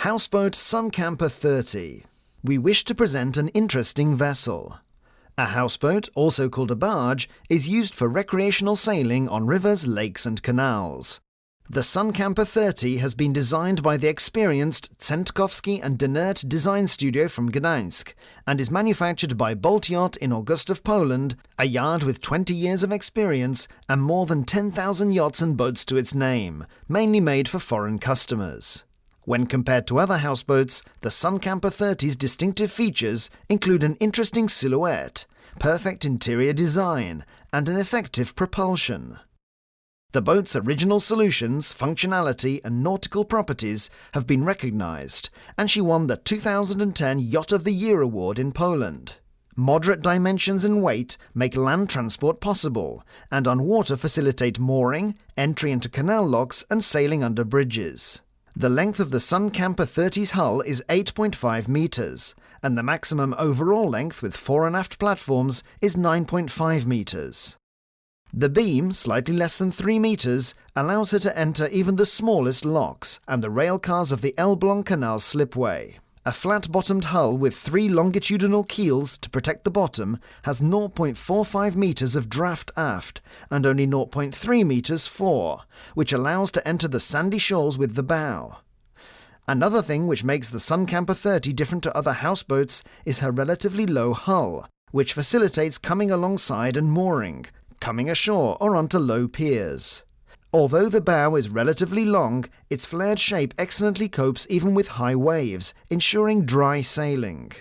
Houseboat Suncamper 30. We wish to present an interesting vessel. A houseboat, also called a barge, is used for recreational sailing on rivers, lakes and canals. The Suncamper 30 has been designed by the experienced Centkowski and Denert design studio from Gdańsk and is manufactured by Bolt Yacht in Augustów, Poland, a yard with 20 years of experience and more than 10,000 yachts and boats to its name, mainly made for foreign customers. When compared to other houseboats, the Suncamper 30's distinctive features include an interesting silhouette, perfect interior design, and an effective propulsion. The boat's original solutions, functionality, and nautical properties have been recognized, and she won the 2010 Yacht of the Year award in Poland. Moderate dimensions and weight make land transport possible, and on water facilitate mooring, entry into canal locks, and sailing under bridges. The length of the Suncamper 30's hull is 8.5 meters, and the maximum overall length with fore and aft platforms is 9.5 meters. The beam, slightly less than 3 meters, allows her to enter even the smallest locks and the rail cars of the Elbląg Canal slipway. A flat-bottomed hull with 3 longitudinal keels to protect the bottom has 0.45 meters of draft aft and only 0.3 meters fore, which allows to enter the sandy shores with the bow. Another thing which makes the Suncamper 30 different to other houseboats is her relatively low hull, which facilitates coming alongside and mooring, coming ashore or onto low piers. Although the bow is relatively long, its flared shape excellently copes even with high waves, ensuring dry sailing.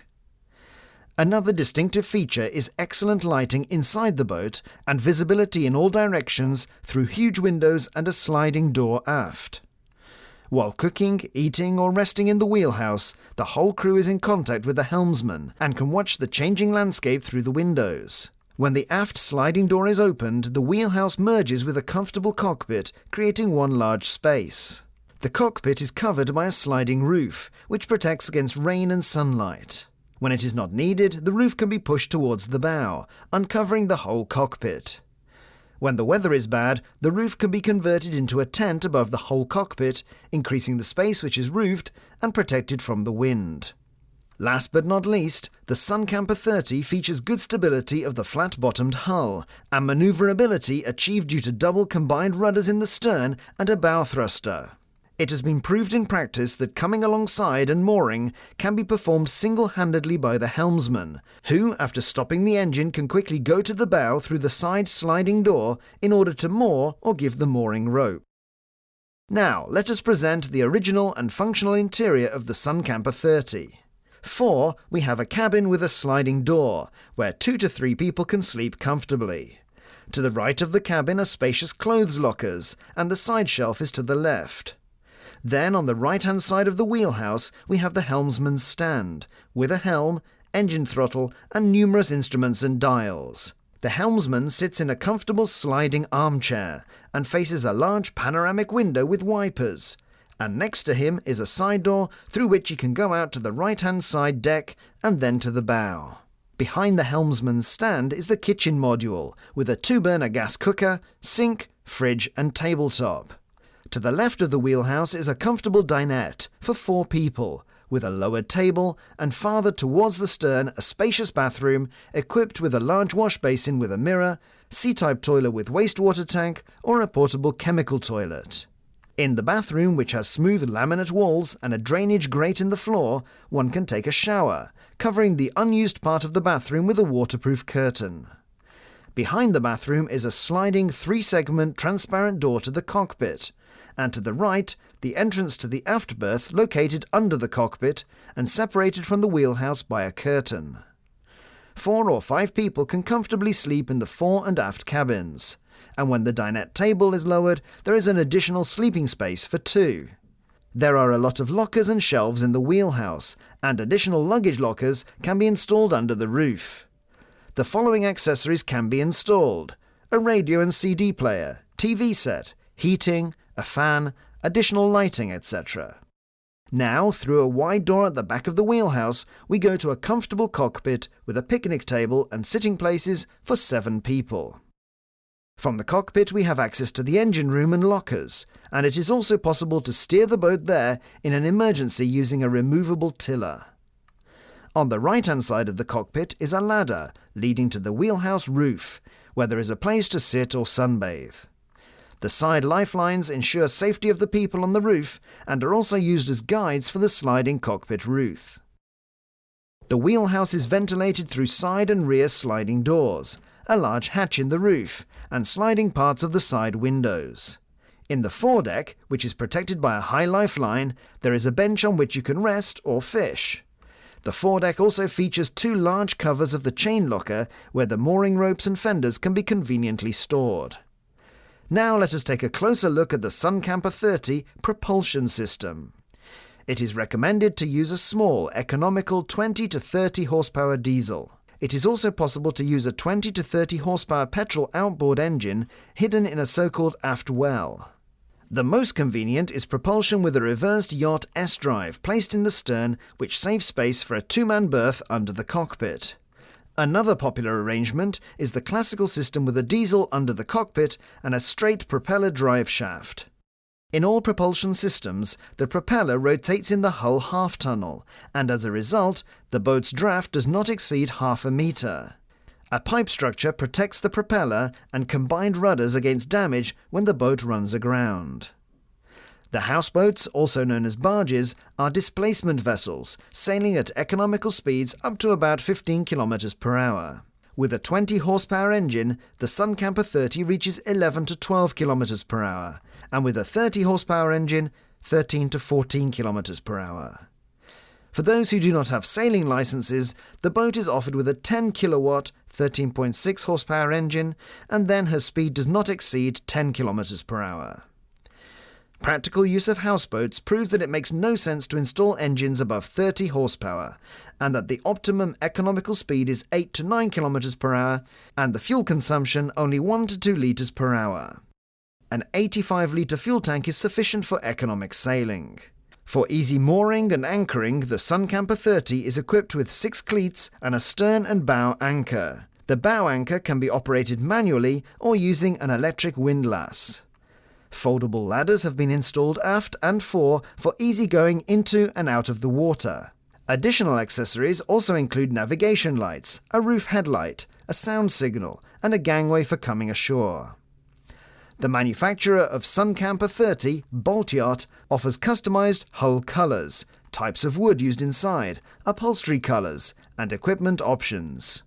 Another distinctive feature is excellent lighting inside the boat and visibility in all directions through huge windows and a sliding door aft. While cooking, eating or resting in the wheelhouse, the whole crew is in contact with the helmsman and can watch the changing landscape through the windows. When the aft sliding door is opened, the wheelhouse merges with a comfortable cockpit, creating one large space. The cockpit is covered by a sliding roof, which protects against rain and sunlight. When it is not needed, the roof can be pushed towards the bow, uncovering the whole cockpit. When the weather is bad, the roof can be converted into a tent above the whole cockpit, increasing the space which is roofed and protected from the wind. Last but not least, the Suncamper 30 features good stability of the flat-bottomed hull and maneuverability achieved due to double combined rudders in the stern and a bow thruster. It has been proved in practice that coming alongside and mooring can be performed single-handedly by the helmsman, who, after stopping the engine, can quickly go to the bow through the side sliding door in order to moor or give the mooring rope. Now, let us present the original and functional interior of the Suncamper 30. We have a cabin with a sliding door, where 2 to 3 people can sleep comfortably. To the right of the cabin are spacious clothes lockers, and the side shelf is to the left. Then on the right-hand side of the wheelhouse we have the helmsman's stand, with a helm, engine throttle and numerous instruments and dials. The helmsman sits in a comfortable sliding armchair and faces a large panoramic window with wipers. And next to him is a side door through which he can go out to the right-hand side deck and then to the bow. Behind the helmsman's stand is the kitchen module, with a 2-burner gas cooker, sink, fridge and tabletop. To the left of the wheelhouse is a comfortable dinette for 4 people, with a lowered table, and farther towards the stern a spacious bathroom equipped with a large wash basin with a mirror, C-type toilet with wastewater tank or a portable chemical toilet. In the bathroom, which has smooth laminate walls and a drainage grate in the floor, one can take a shower, covering the unused part of the bathroom with a waterproof curtain. Behind the bathroom is a sliding 3-segment transparent door to the cockpit, and to the right, the entrance to the aft berth located under the cockpit and separated from the wheelhouse by a curtain. 4 or 5 people can comfortably sleep in the fore and aft cabins. And when the dinette table is lowered, there is an additional sleeping space for 2. There are a lot of lockers and shelves in the wheelhouse, and additional luggage lockers can be installed under the roof. The following accessories can be installed: a radio and CD player, TV set, heating, a fan, additional lighting, etc. Now, through a wide door at the back of the wheelhouse, we go to a comfortable cockpit with a picnic table and sitting places for 7 people. From the cockpit we have access to the engine room and lockers, and it is also possible to steer the boat there in an emergency using a removable tiller. On the right-hand side of the cockpit is a ladder leading to the wheelhouse roof, where there is a place to sit or sunbathe. The side lifelines ensure safety of the people on the roof and are also used as guides for the sliding cockpit roof. The wheelhouse is ventilated through side and rear sliding doors, a large hatch in the roof, and sliding parts of the side windows. In the foredeck, which is protected by a high lifeline, there is a bench on which you can rest or fish. The foredeck also features 2 large covers of the chain locker where the mooring ropes and fenders can be conveniently stored. Now let us take a closer look at the SunCamper 30 propulsion system. It is recommended to use a small, economical 20 to 30 horsepower diesel. It is also possible to use a 20 to 30 horsepower petrol outboard engine hidden in a so-called aft well. The most convenient is propulsion with a reversed yacht S-drive placed in the stern, which saves space for a 2-man berth under the cockpit. Another popular arrangement is the classical system with a diesel under the cockpit and a straight propeller drive shaft. In all propulsion systems, the propeller rotates in the hull half-tunnel, and as a result, the boat's draft does not exceed half a metre. A pipe structure protects the propeller and combined rudders against damage when the boat runs aground. The houseboats, also known as barges, are displacement vessels, sailing at economical speeds up to about 15 km per hour. With a 20 horsepower engine, the SunCamper 30 reaches 11 to 12 km per hour, and with a 30 horsepower engine, 13 to 14 km per hour. For those who do not have sailing licenses, the boat is offered with a 10 kilowatt, 13.6 horsepower engine, and then her speed does not exceed 10 km per hour. Practical use of houseboats proves that it makes no sense to install engines above 30 horsepower, and that the optimum economical speed is 8 to 9 km per hour, and the fuel consumption only 1 to 2 litres per hour. An 85-litre fuel tank is sufficient for economic sailing. For easy mooring and anchoring, the SunCamper 30 is equipped with 6 cleats and a stern and bow anchor. The bow anchor can be operated manually or using an electric windlass. Foldable ladders have been installed aft and fore for easy going into and out of the water. Additional accessories also include navigation lights, a roof headlight, a sound signal, and a gangway for coming ashore. The manufacturer of SunCamper 30, Bolt Yacht, offers customized hull colors, types of wood used inside, upholstery colors, and equipment options.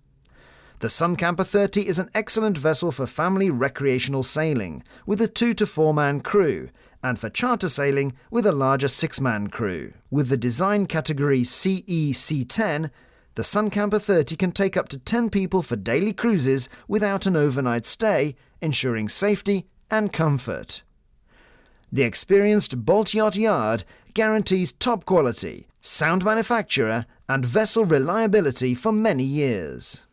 The SunCamper 30 is an excellent vessel for family recreational sailing, with a 2 to 4-man crew, and for charter sailing with a larger 6-man crew. With the design category CE-C10, the SunCamper 30 can take up to 10 people for daily cruises without an overnight stay, ensuring safety and comfort. The experienced Bolt Yacht Yard guarantees top quality, sound manufacturer, and vessel reliability for many years.